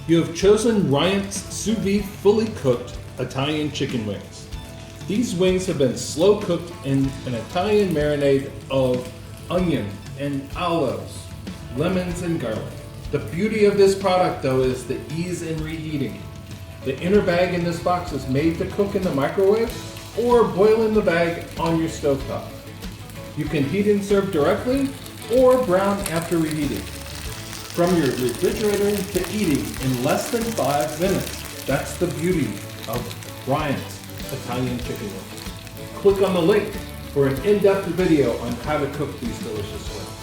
You have chosen Rayants Sous Vide fully cooked Italian chicken wings. These wings have been slow cooked in an Italian marinade of onion and olives, lemons and garlic. The beauty of this product though is the ease in reheating. The inner bag in this box is made to cook in the microwave or boil in the bag on your stovetop. You can heat and serve directly or brown after reheating. From your refrigerator to eating in less than 5 minutes. That's the beauty of Rayants Italian chicken wings. Click on the link for an in-depth video on how to cook these delicious wings.